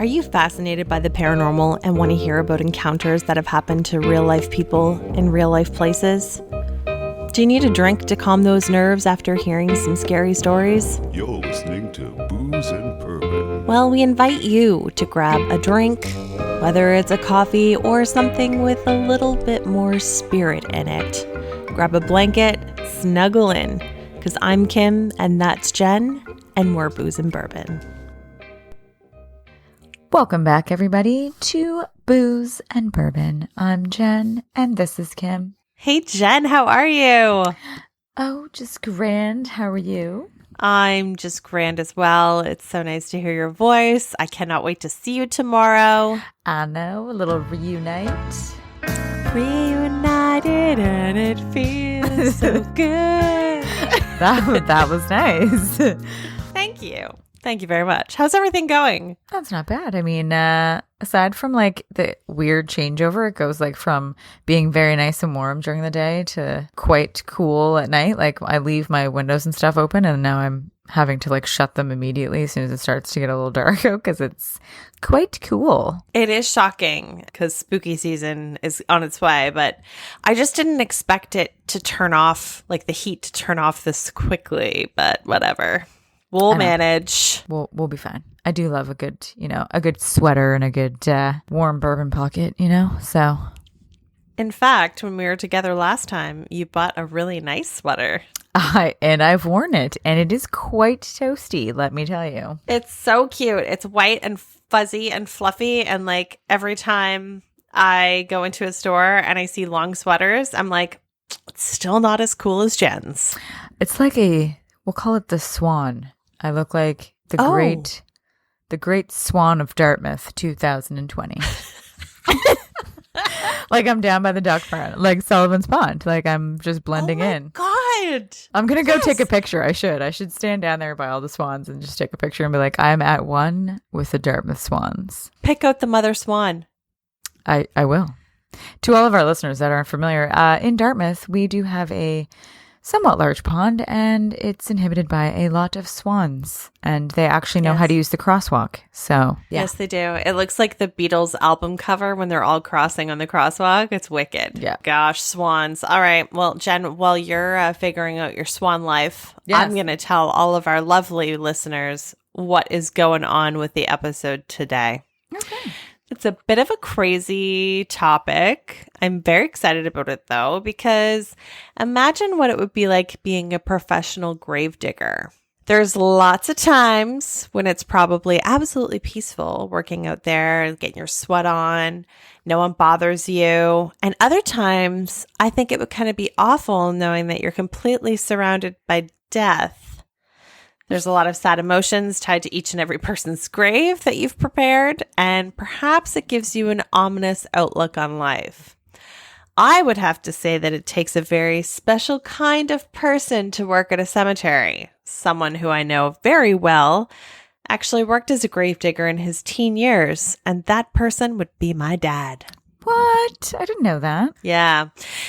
Are you fascinated by the paranormal and want to hear about encounters that have happened to real-life people in real-life places? Do you need a drink to calm those nerves after hearing some scary stories? You're listening to Booze and Bourbon. Well, we invite you to grab a drink, whether it's a coffee or something with a little bit more spirit in it. Grab a blanket, snuggle in, because I'm Kim and that's Jen, and we're Booze and Bourbon. Welcome back, everybody, to Booze and Bourbon. I'm Jen, and this is Kim. Hey, Jen, how are you? Oh, just grand. How are you? I'm just grand as well. It's so nice to hear your voice. I cannot wait to see you tomorrow. I know, a little reunite. Reunited and it feels so good. That was nice. Thank you. Thank you very much. How's everything going? That's not bad. I mean, aside from like the weird changeover, it goes like from being very nice and warm during the day to quite cool at night. Like I leave my windows and stuff open and now I'm having to like shut them immediately as soon as it starts to get a little dark out because it's quite cool. It is shocking because spooky season is on its way, but I just didn't expect it to turn off, like the heat to turn off this quickly, but whatever. We'll manage. We'll be fine. I do love a good sweater and a good warm bourbon pocket, so. In fact, when we were together last time, you bought a really nice sweater. I've worn it, and it is quite toasty, let me tell you. It's so cute. It's white and fuzzy and fluffy, and like every time I go into a store and I see long sweaters, I'm like, it's still not as cool as Jen's. It's like we'll call it the Swan. I look like the great Swan of Dartmouth 2020. Like I'm down by the duck front, like Sullivan's Pond. Like I'm just blending in. God. I'm going to go take a picture. I should stand down there by all the swans and just take a picture and be like, I'm at one with the Dartmouth Swans. Pick out the mother swan. I will. To all of our listeners that aren't familiar, in Dartmouth, we do have a somewhat large pond, and it's inhabited by a lot of swans, and they actually know how to use the crosswalk. So, yeah. Yes, they do. It looks like the Beatles album cover when they're all crossing on the crosswalk. It's wicked. Yeah. Gosh, swans. All right. Well, Jen, while you're figuring out your swan life, I'm going to tell all of our lovely listeners what is going on with the episode today. Okay. It's a bit of a crazy topic. I'm very excited about it, though, because imagine what it would be like being a professional gravedigger. There's lots of times when it's probably absolutely peaceful working out there, getting your sweat on, no one bothers you. And other times, I think it would kind of be awful knowing that you're completely surrounded by death. There's a lot of sad emotions tied to each and every person's grave that you've prepared, and perhaps it gives you an ominous outlook on life. I would have to say that it takes a very special kind of person to work at a cemetery. Someone who I know very well actually worked as a gravedigger in his teen years, and that person would be my dad. What? I didn't know that. Yeah.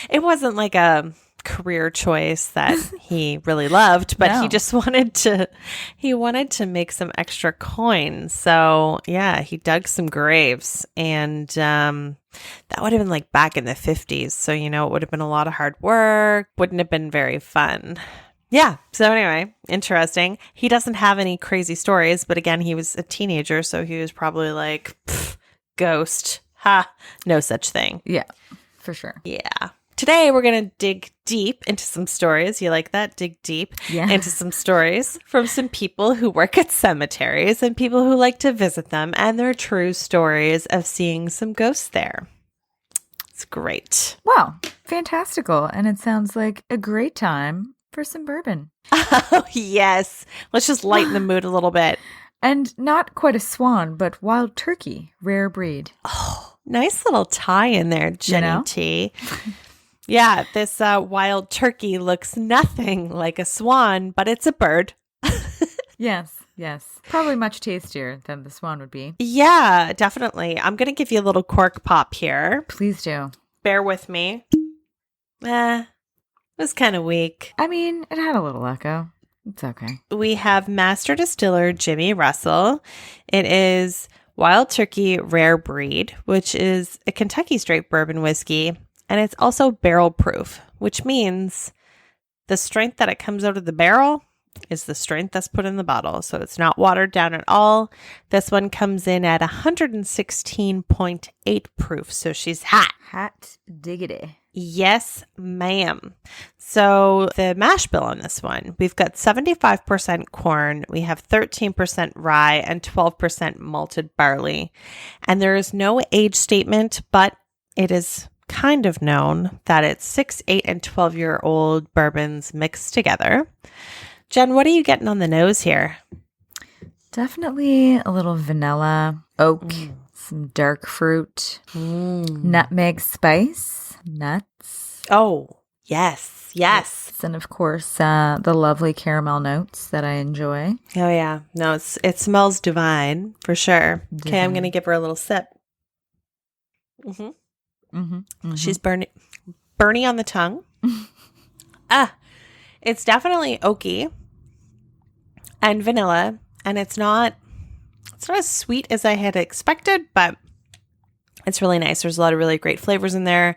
It wasn't like a career choice that he really loved, but he just wanted to make some extra coins. So yeah, he dug some graves, and that would have been like back in the 50s. So, it would have been a lot of hard work, wouldn't have been very fun. Yeah. So anyway, interesting. He doesn't have any crazy stories, but again, he was a teenager. So he was probably like, ghost. Ha, no such thing. Yeah, for sure. Yeah. Today, we're going to dig deep into some stories. You like that? Dig deep into some stories from some people who work at cemeteries and people who like to visit them, and their true stories of seeing some ghosts there. It's great. Wow. Fantastical. And it sounds like a great time for some bourbon. Oh, yes. Let's just lighten the mood a little bit. And not quite a swan, but wild turkey, rare breed. Oh, nice little tie in there, Jenny T. Yeah, this wild turkey looks nothing like a swan, but it's a bird. Yes. Probably much tastier than the swan would be. Yeah, definitely. I'm going to give you a little cork pop here. Please do. Bear with me. It was kind of weak. I mean, it had a little echo. It's okay. We have Master Distiller Jimmy Russell. It is Wild Turkey Rare Breed, which is a Kentucky straight bourbon whiskey, and it's also barrel proof, which means the strength that it comes out of the barrel is the strength that's put in the bottle. So it's not watered down at all. This one comes in at 116.8 proof. So she's hot. Hot diggity. Yes, ma'am. So the mash bill on this one, we've got 75% corn, we have 13% rye, and 12% malted barley. And there is no age statement, but it is kind of known that it's 6, 8, and 12-year-old bourbons mixed together. Jen, what are you getting on the nose here? Definitely a little vanilla, oak, some dark fruit, nutmeg spice, nuts. Oh, yes, yes. And of course, the lovely caramel notes that I enjoy. Oh, yeah. No, it smells divine for sure. Okay, I'm going to give her a little sip. She's burny on the tongue. It's definitely oaky and vanilla, and it's not as sweet as I had expected, but it's really nice. There's a lot of really great flavors in there.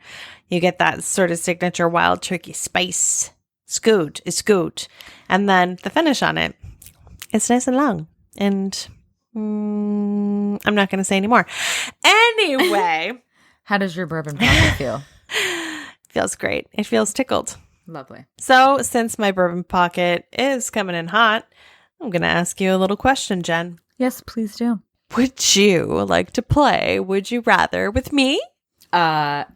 You get that sort of signature wild turkey spice. It's good. And then the finish on it, it's nice and long. And I'm not going to say any more. Anyway. How does your bourbon pocket feel? Feels great. It feels tickled. Lovely. So since my bourbon pocket is coming in hot, I'm going to ask you a little question, Jen. Yes, please do. Would you like to play Would You Rather with me? Duh.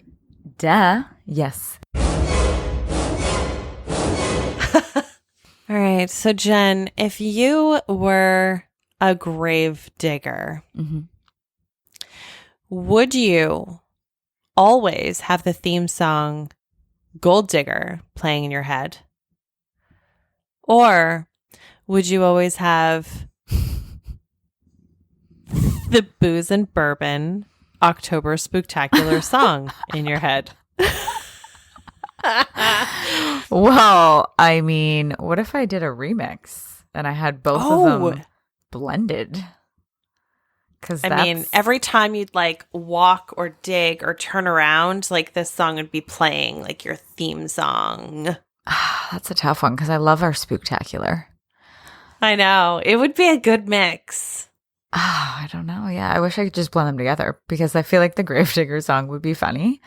Yes. All right. So, Jen, if you were a grave digger, would you always have the theme song Gold Digger playing in your head? Or would you always have the Booze and Bourbon October Spooktacular song in your head? Well, I mean, what if I did a remix and I had both of them blended? Because I mean, every time you'd like walk or dig or turn around, like this song would be playing, like your theme song. That's a tough one because I love our Spooktacular. I know. It would be a good mix. I don't know. Yeah, I wish I could just blend them together because I feel like the Gravedigger song would be funny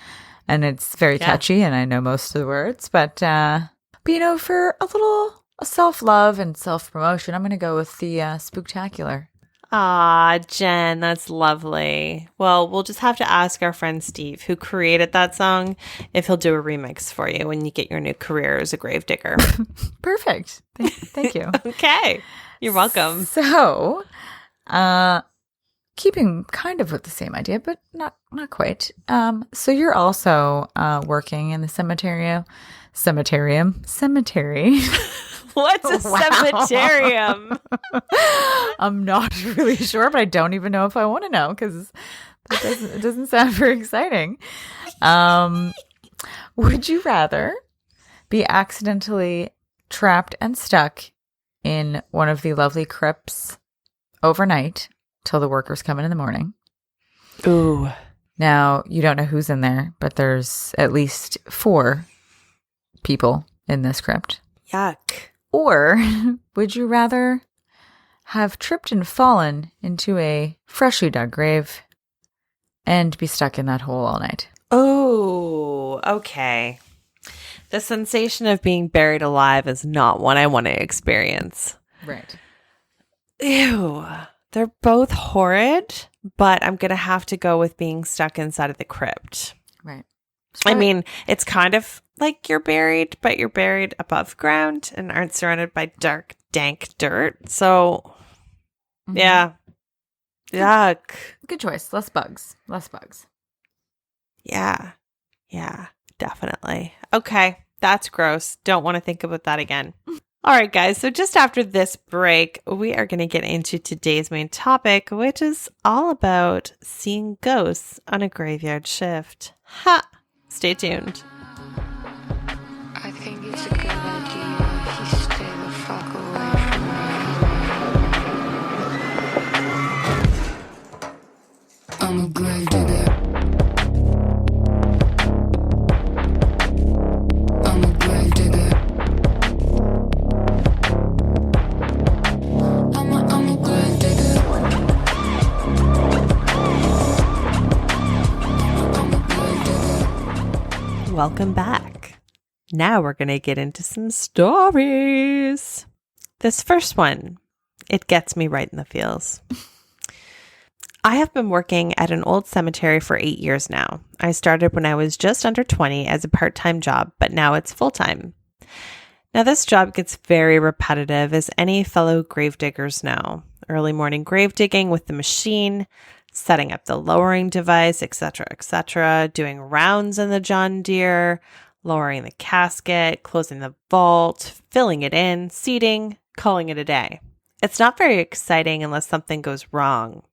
and it's very catchy and I know most of the words. But you know, for a little self-love and self-promotion, I'm going to go with the Spooktacular. Ah, Jen, that's lovely. Well, we'll just have to ask our friend Steve, who created that song, if he'll do a remix for you when you get your new career as a gravedigger. Perfect. Thank you. Okay. You're welcome. So, keeping kind of with the same idea, but not quite. So you're also working in the cemetery. What's a cemeterium? I'm not really sure, but I don't even know if I want to know because it doesn't sound very exciting. Would you rather be accidentally trapped and stuck in one of the lovely crypts overnight till the workers come in the morning? Ooh. Now, you don't know who's in there, but there's at least 4 people in this crypt. Yuck. Or would you rather have tripped and fallen into a freshly dug grave and be stuck in that hole all night? Oh, okay. The sensation of being buried alive is not one I want to experience. Right. Ew. They're both horrid, but I'm going to have to go with being stuck inside of the crypt. Right. I mean, it's kind of like you're buried, but you're buried above ground and aren't surrounded by dark, dank dirt. So, yeah. Yuck. Good choice. Less bugs. Yeah. Yeah, definitely. Okay. That's gross. Don't want to think about that again. All right, guys. So just after this break, we are going to get into today's main topic, which is all about seeing ghosts on a graveyard shift. Ha! Stay tuned. I think it's a good idea if you stay the fuck away from me. I'm a gravedigger. I'm a gravedigger. I'm a gravedigger. I'm a gravedigger. Welcome back. Now we're going to get into some stories. This first one, it gets me right in the feels. I have been working at an old cemetery for 8 years now. I started when I was just under 20 as a part-time job, but now it's full-time. Now this job gets very repetitive, as any fellow gravediggers know. Early morning grave digging with the machine, setting up the lowering device, etc., doing rounds in the John Deere, lowering the casket, closing the vault, filling it in, seating, calling it a day. It's not very exciting unless something goes wrong.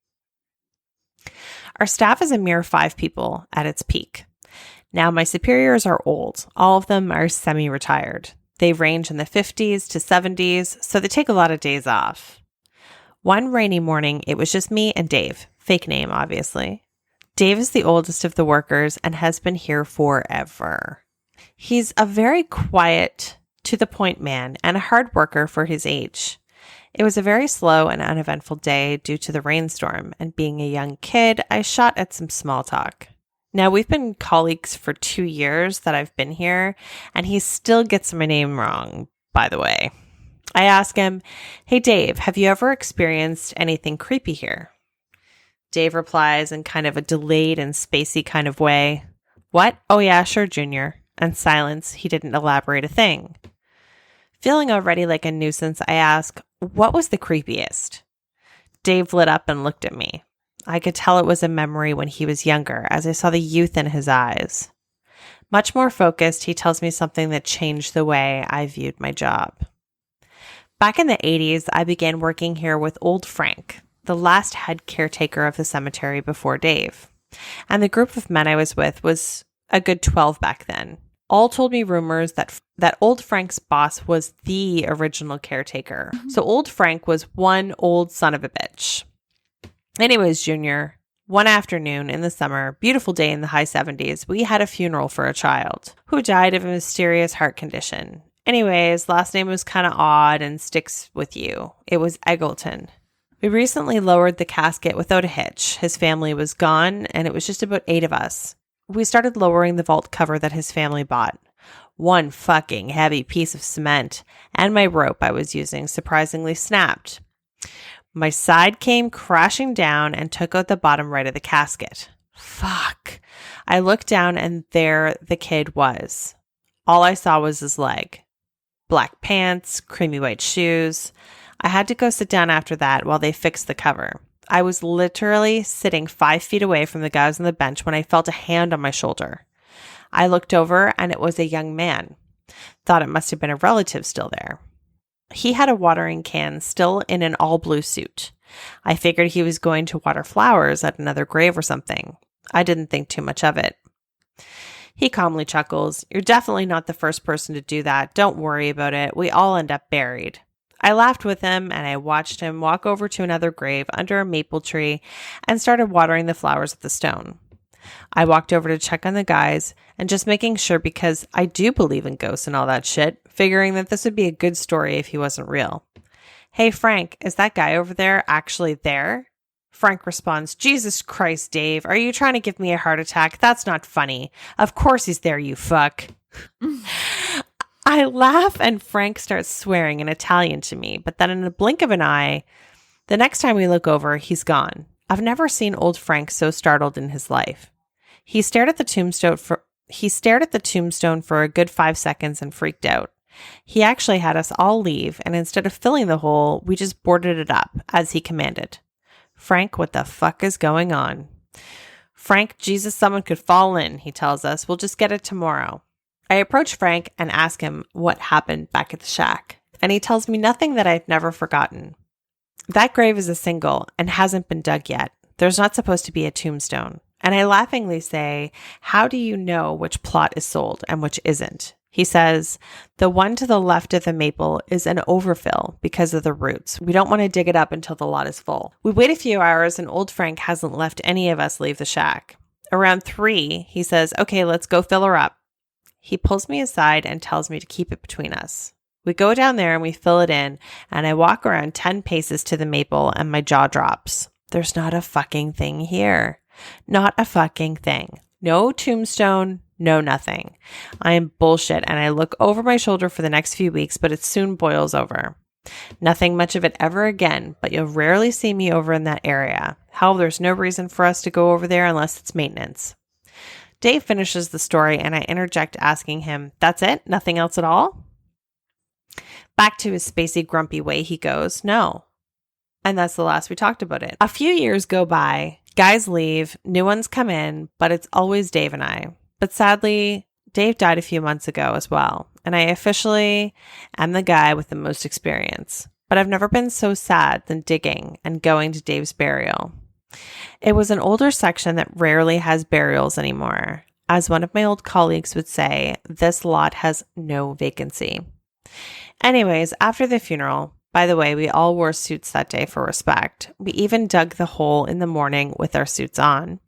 Our staff is a mere 5 people at its peak. Now my superiors are old. All of them are semi-retired. They range in the 50s to 70s, so they take a lot of days off. One rainy morning, it was just me and Dave. Fake name, obviously. Dave is the oldest of the workers and has been here forever. He's a very quiet, to-the-point man and a hard worker for his age. It was a very slow and uneventful day due to the rainstorm, and being a young kid, I shot at some small talk. Now, we've been colleagues for 2 years that I've been here, and he still gets my name wrong, by the way. I ask him, "Hey Dave, have you ever experienced anything creepy here?" Dave replies in kind of a delayed and spacey kind of way, "What? Oh yeah, sure, Junior." And silence, he didn't elaborate a thing. Feeling already like a nuisance, I ask, "What was the creepiest?" Dave lit up and looked at me. I could tell it was a memory when he was younger, as I saw the youth in his eyes. Much more focused, he tells me something that changed the way I viewed my job. Back in the 80s, I began working here with old Frank, the last head caretaker of the cemetery before Dave. And the group of men I was with was a good 12 back then. All told me rumors that old Frank's boss was the original caretaker. So old Frank was one old son of a bitch. Anyways, Junior, one afternoon in the summer, beautiful day in the high 70s, we had a funeral for a child who died of a mysterious heart condition. Anyways, last name was kind of odd and sticks with you. It was Eggleton. We recently lowered the casket without a hitch. His family was gone, and it was just about 8 of us. We started lowering the vault cover that his family bought. One fucking heavy piece of cement and my rope I was using surprisingly snapped. My side came crashing down and took out the bottom right of the casket. Fuck. I looked down and there the kid was. All I saw was his leg. Black pants, creamy white shoes. I had to go sit down after that while they fixed the cover. I was literally sitting 5 feet away from the guys on the bench when I felt a hand on my shoulder. I looked over and it was a young man. Thought it must have been a relative still there. He had a watering can still in an all blue suit. I figured he was going to water flowers at another grave or something. I didn't think too much of it. He calmly chuckles, "You're definitely not the first person to do that. Don't worry about it. We all end up buried." I laughed with him and I watched him walk over to another grave under a maple tree and started watering the flowers at the stone. I walked over to check on the guys and just making sure, because I do believe in ghosts and all that shit, figuring that this would be a good story if he wasn't real. "Hey Frank, is that guy over there actually there?" Frank responds, "Jesus Christ, Dave, are you trying to give me a heart attack? That's not funny. Of course he's there, you fuck." I laugh and Frank starts swearing in Italian to me, but then in a blink of an eye, the next time we look over, he's gone. I've never seen old Frank so startled in his life. He stared at the tombstone for a good 5 seconds and freaked out. He actually had us all leave, and instead of filling the hole, we just boarded it up, as he commanded. Frank, what the fuck is going on? Frank, Jesus, someone could fall in, he tells us. We'll just get it tomorrow. I approach Frank and ask him what happened back at the shack, and he tells me nothing that I've never forgotten. That grave is a single and hasn't been dug yet. There's not supposed to be a tombstone. And I laughingly say, "How do you know which plot is sold and which isn't?" He says, the one to the left of the maple is an overfill because of the roots. We don't want to dig it up until the lot is full. We wait a few hours and old Frank hasn't left any of us leave the shack. Around 3, he says, okay, let's go fill her up. He pulls me aside and tells me to keep it between us. We go down there and we fill it in, and I walk around 10 paces to the maple and my jaw drops. There's not a fucking thing here. Not a fucking thing. No tombstone, no nothing. I am bullshit and I look over my shoulder for the next few weeks, but it soon boils over. Nothing much of it ever again, but you'll rarely see me over in that area. Hell, there's no reason for us to go over there unless it's maintenance. Dave finishes the story and I interject asking him, that's it? Nothing else at all? Back to his spacey, grumpy way he goes, no. And that's the last we talked about it. A few years go by, guys leave, new ones come in, but it's always Dave and I. But sadly, Dave died a few months ago as well, and I officially am the guy with the most experience. But I've never been so sad than digging and going to Dave's burial. It was an older section that rarely has burials anymore. As one of my old colleagues would say, this lot has no vacancy. Anyways, after the funeral, by the way, we all wore suits that day for respect. We even dug the hole in the morning with our suits on.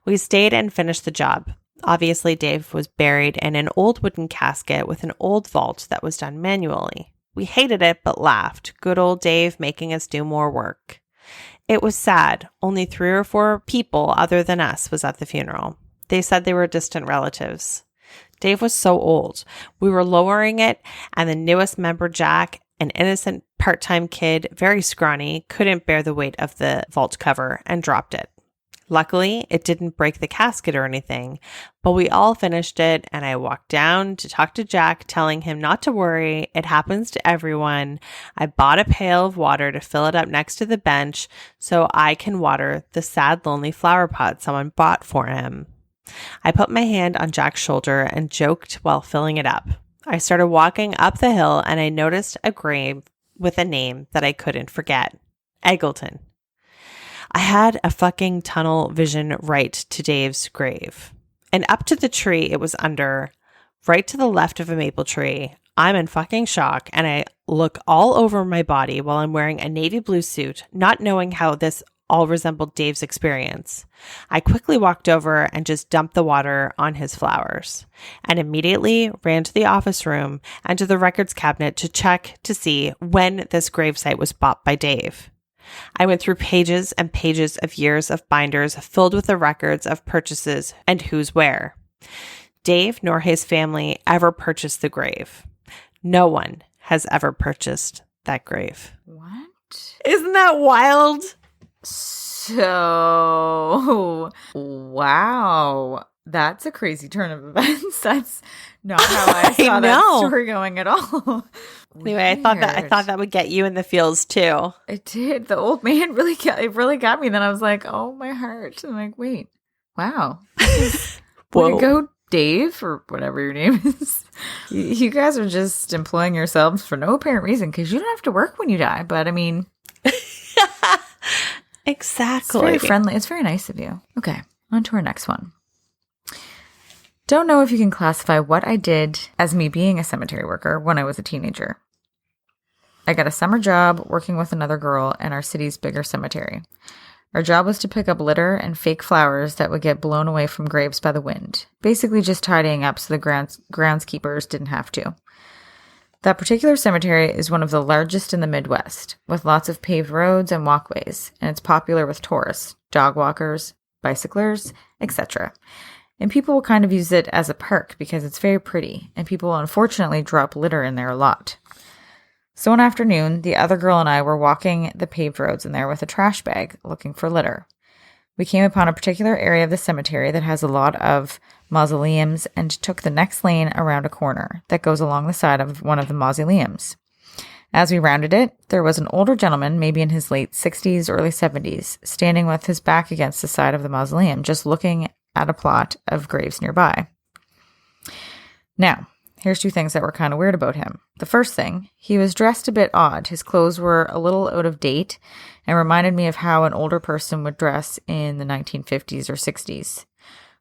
We stayed and finished the job. Obviously, Dave was buried in an old wooden casket with an old vault that was done manually. We hated it, but laughed. Good old Dave making us do more work. It was sad. Only 3 or 4 people other than us was at the funeral. They said they were distant relatives. Dave was so old. We were lowering it, and the newest member, Jack, an innocent part-time kid, very scrawny, couldn't bear the weight of the vault cover and dropped it. Luckily, it didn't break the casket or anything, but we all finished it, and I walked down to talk to Jack, telling him not to worry. It happens to everyone. I bought a pail of water to fill it up next to the bench so I can water the sad, lonely flower pot someone bought for him. I put my hand on Jack's shoulder and joked while filling it up. I started walking up the hill, and I noticed a grave with a name that I couldn't forget. Eggleton. I had a fucking tunnel vision right to Dave's grave. And up to the tree it was under, right to the left of a maple tree. I'm in fucking shock, and I look all over my body while I'm wearing a navy blue suit, not knowing how this all resembled Dave's experience. I quickly walked over and just dumped the water on his flowers, and immediately ran to the office room and to the records cabinet to check to see when this gravesite was bought by Dave. I went through pages and pages of years of binders filled with the records of purchases and who's where. Dave nor his family ever purchased the grave. No one has ever purchased that grave. What? Isn't that wild? So, wow. That's a crazy turn of events. That's not how I saw that story going at all. Anyway, I thought that would get you in the feels too. It did. The old man really got me. Then I was like, oh, my heart. I'm like, wait, wow. Way to go, Dave, or whatever your name is. You guys are just employing yourselves for no apparent reason because you don't have to work when you die. But I mean, exactly. It's very friendly. It's very nice of you. Okay, on to our next one. Don't know if you can classify what I did as me being a cemetery worker when I was a teenager. I got a summer job working with another girl in our city's bigger cemetery. Our job was to pick up litter and fake flowers that would get blown away from graves by the wind, basically just tidying up so the groundskeepers didn't have to. That particular cemetery is one of the largest in the Midwest, with lots of paved roads and walkways, and it's popular with tourists, dog walkers, bicyclers, etc. And people will kind of use it as a park because it's very pretty, and people unfortunately drop litter in there a lot. So one afternoon, the other girl and I were walking the paved roads in there with a trash bag looking for litter. We came upon a particular area of the cemetery that has a lot of mausoleums and took the next lane around a corner that goes along the side of one of the mausoleums. As we rounded it, there was an older gentleman, maybe in his late 60s, early 70s, standing with his back against the side of the mausoleum, just looking at a plot of graves nearby. Now, here's 2 things that were kind of weird about him. The first thing, he was dressed a bit odd. His clothes were a little out of date and reminded me of how an older person would dress in the 1950s or 60s.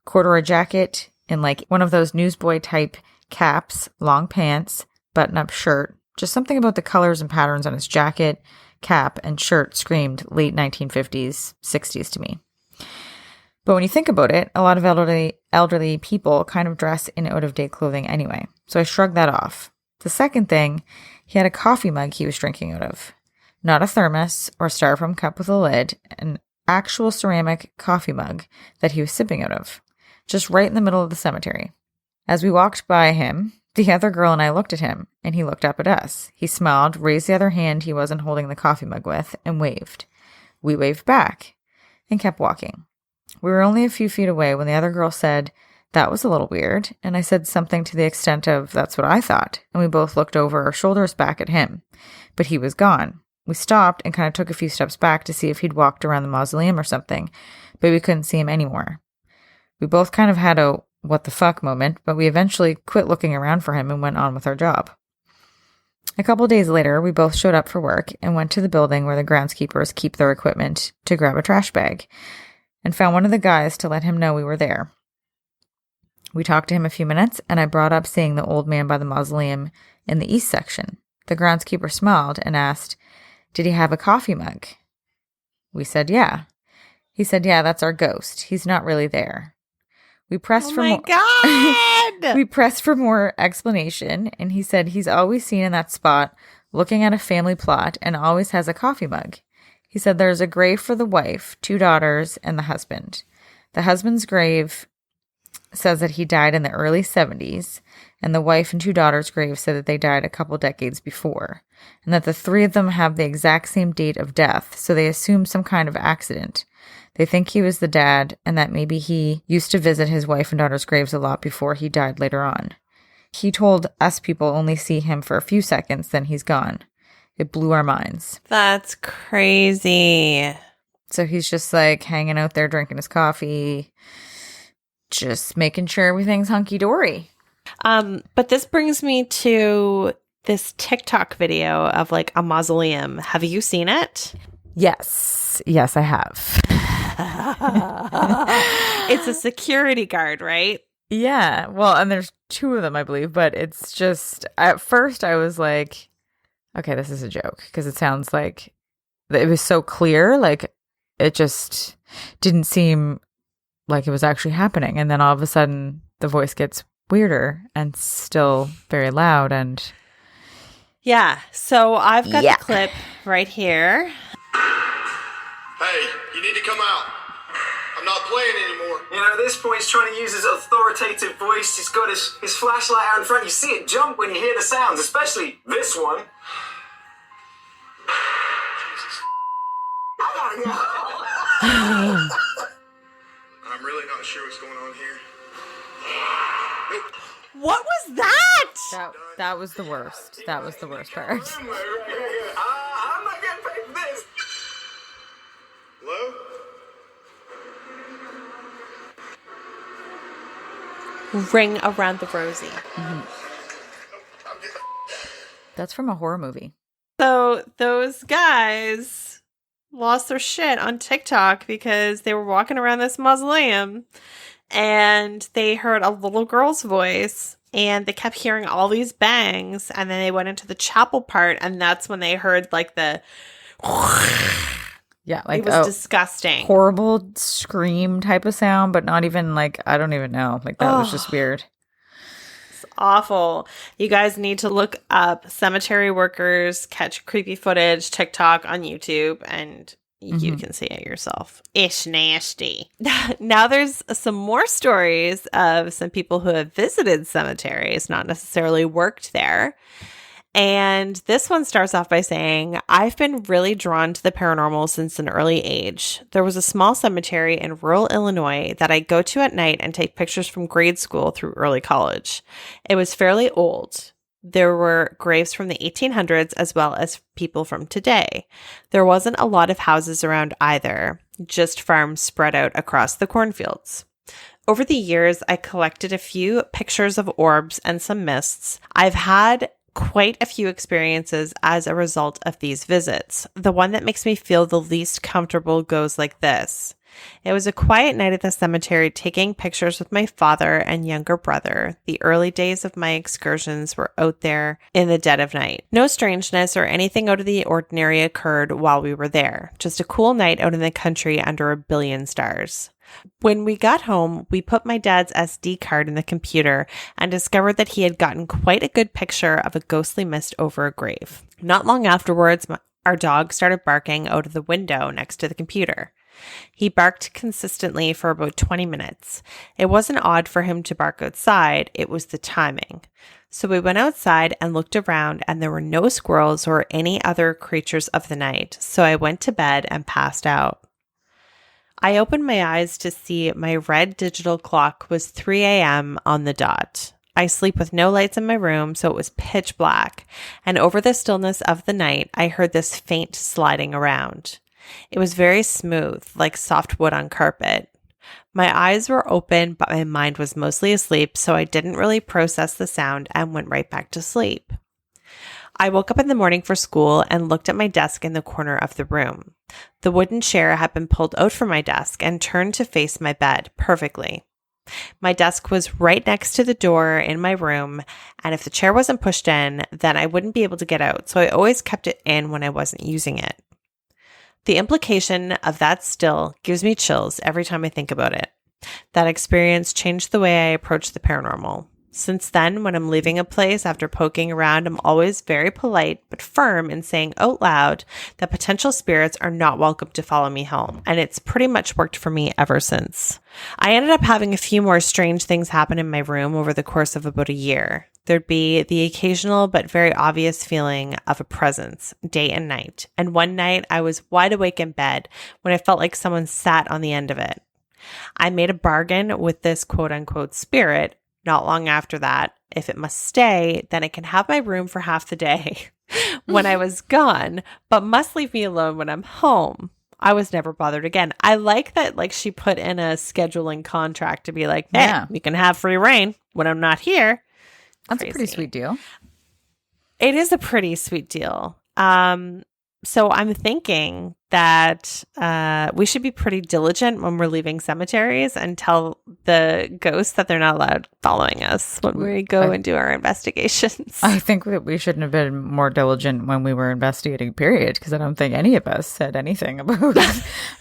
Corduroy jacket and like one of those newsboy type caps, long pants, button-up shirt. Just something about the colors and patterns on his jacket, cap, and shirt screamed late 1950s, 60s to me. But when you think about it, a lot of elderly people kind of dress in out-of-date clothing anyway. So I shrugged that off. The second thing, he had a coffee mug he was drinking out of. Not a thermos or styrofoam cup with a lid, an actual ceramic coffee mug that he was sipping out of. Just right in the middle of the cemetery. As we walked by him, the other girl and I looked at him, and he looked up at us. He smiled, raised the other hand he wasn't holding the coffee mug with, and waved. We waved back and kept walking. We were only a few feet away when the other girl said, "That was a little weird," and I said something to the extent of, "That's what I thought," and we both looked over our shoulders back at him. But he was gone. We stopped and kind of took a few steps back to see if he'd walked around the mausoleum or something, but we couldn't see him anymore. We both kind of had a what the fuck moment, but we eventually quit looking around for him and went on with our job. A couple days later, we both showed up for work and went to the building where the groundskeepers keep their equipment to grab a trash bag, and found one of the guys to let him know we were there. We talked to him a few minutes, and I brought up seeing the old man by the mausoleum in the east section. The groundskeeper smiled and asked, "Did he have a coffee mug?" We said, "Yeah." He said, "Yeah, that's our ghost. He's not really there." We pressed for more. God! We pressed for more explanation, and he said he's always seen in that spot looking at a family plot and always has a coffee mug. He said there's a grave for the wife, 2 daughters, and the husband. The husband's grave says that he died in the early 70s, and the wife and 2 daughters' graves said that they died a couple decades before, and that the 3 of them have the exact same date of death, so they assume some kind of accident. They think he was the dad, and that maybe he used to visit his wife and daughter's graves a lot before he died later on. He told us people only see him for a few seconds, then he's gone. It blew our minds. That's crazy. So he's just like hanging out there drinking his coffee, just making sure everything's hunky-dory. But this brings me to this TikTok video of like a mausoleum. Have you seen it? Yes, I have. It's a security guard, right? Yeah, well, and there's 2 of them, I believe, but it's just, at first I was like, okay, this is a joke, because it sounds like it was so clear, like it just didn't seem like it was actually happening. And then all of a sudden the voice gets weirder and still very loud. And yeah, so I've got the clip right here. Hey, you need to come out. I'm not playing anymore. You know, at this point, he's trying to use his authoritative voice. He's got his flashlight out in front. You see it jump when you hear the sounds, especially this one. Jesus. I gotta go. I'm really not sure what's going on here. What was that? that was the worst. That was the worst part. I'm not getting paid for this. Hello? Ring around the rosy. That's from a horror movie. So those guys lost their shit on TikTok because they were walking around this mausoleum and they heard a little girl's voice and they kept hearing all these bangs, and then they went into the chapel part, and that's when they heard like the Yeah, like it was disgusting. Horrible scream type of sound, but not even like, I don't even know. Like that was just weird. It's awful. You guys need to look up cemetery workers catch creepy footage TikTok on YouTube, and you can see it yourself. It's nasty. Now there's some more stories of some people who have visited cemeteries, not necessarily worked there. And this one starts off by saying, I've been really drawn to the paranormal since an early age. There was a small cemetery in rural Illinois that I go to at night and take pictures from grade school through early college. It was fairly old. There were graves from the 1800s as well as people from today. There wasn't a lot of houses around either, just farms spread out across the cornfields. Over the years, I collected a few pictures of orbs and some mists. I've had quite a few experiences as a result of these visits. The one that makes me feel the least comfortable goes like this. It was a quiet night at the cemetery, taking pictures with my father and younger brother. The early days of my excursions were out there in the dead of night. No strangeness or anything out of the ordinary occurred while we were there. Just a cool night out in the country under a billion stars. When we got home, we put my dad's SD card in the computer and discovered that he had gotten quite a good picture of a ghostly mist over a grave. Not long afterwards, our dog started barking out of the window next to the computer. He barked consistently for about 20 minutes. It wasn't odd for him to bark outside, it was the timing. So we went outside and looked around, and there were no squirrels or any other creatures of the night, so I went to bed and passed out. I opened my eyes to see my red digital clock was 3 a.m. on the dot. I sleep with no lights in my room, so it was pitch black, and over the stillness of the night, I heard this faint sliding around. It was very smooth, like soft wood on carpet. My eyes were open, but my mind was mostly asleep, so I didn't really process the sound and went right back to sleep. I woke up in the morning for school and looked at my desk in the corner of the room. The wooden chair had been pulled out from my desk and turned to face my bed perfectly. My desk was right next to the door in my room, and if the chair wasn't pushed in, then I wouldn't be able to get out, so I always kept it in when I wasn't using it. The implication of that still gives me chills every time I think about it. That experience changed the way I approach the paranormal. Since then, when I'm leaving a place after poking around, I'm always very polite but firm in saying out loud that potential spirits are not welcome to follow me home, and it's pretty much worked for me ever since. I ended up having a few more strange things happen in my room over the course of about a year. There'd be the occasional but very obvious feeling of a presence, day and night, and one night I was wide awake in bed when I felt like someone sat on the end of it. I made a bargain with this quote-unquote spirit. Not long after that, if it must stay, then it can have my room for half the day when I was gone, but must leave me alone when I'm home. I was never bothered again. I like that, like, she put in a scheduling contract to be like, hey, Yeah. you can have free reign when I'm not here. That's a pretty Crazy. sweet deal. It is a pretty sweet deal. So I'm thinking that we should be pretty diligent when we're leaving cemeteries and tell the ghosts that they're not allowed following us when we go and do our investigations. I think that we shouldn't have been more diligent when we were investigating, period, because I don't think any of us said anything about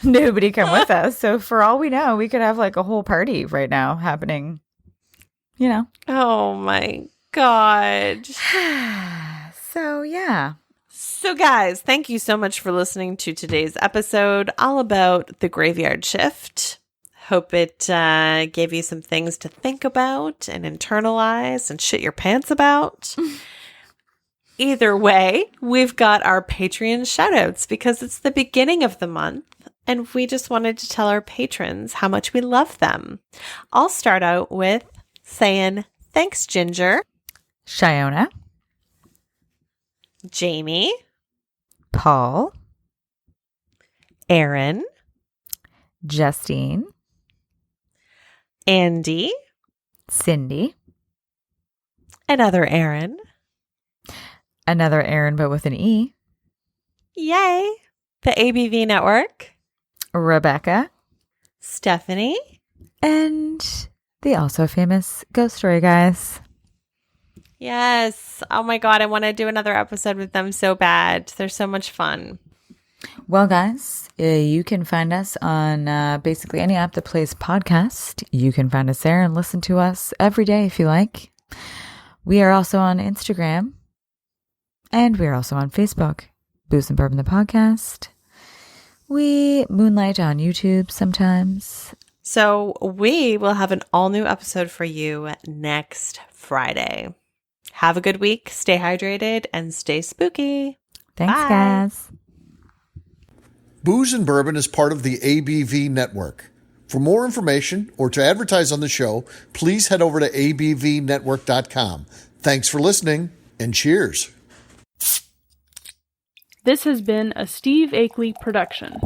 nobody come with us. So for all we know, we could have like a whole party right now happening, you know. Oh my God. So yeah. So guys, thank you so much for listening to today's episode all about the graveyard shift. Hope it gave you some things to think about and internalize and shit your pants about. Either way, we've got our Patreon shoutouts because it's the beginning of the month and we just wanted to tell our patrons how much we love them. I'll start out with saying thanks, Ginger, Shiona, Jamie, Paul, Aaron, Justine, Andy, Cindy, another Aaron, another Aaron but with an E, yay, the ABV Network, Rebecca, Stephanie, and the also famous Ghost Story guys. Yes. Oh my God. I want to do another episode with them so bad. They're so much fun. Well, guys, you can find us on basically any app that plays podcast. You can find us there and listen to us every day if you like. We are also on Instagram and we are also on Facebook, Booze and Bourbon the Podcast. We moonlight on YouTube sometimes. So we will have an all new episode for you next Friday. Have a good week. Stay hydrated and stay spooky. Thanks, Bye. guys. Booze and Bourbon is part of the ABV network. For more information or to advertise on the show, please head over to abvnetwork.com. Thanks for listening and cheers. This has been a Steve Akeley production.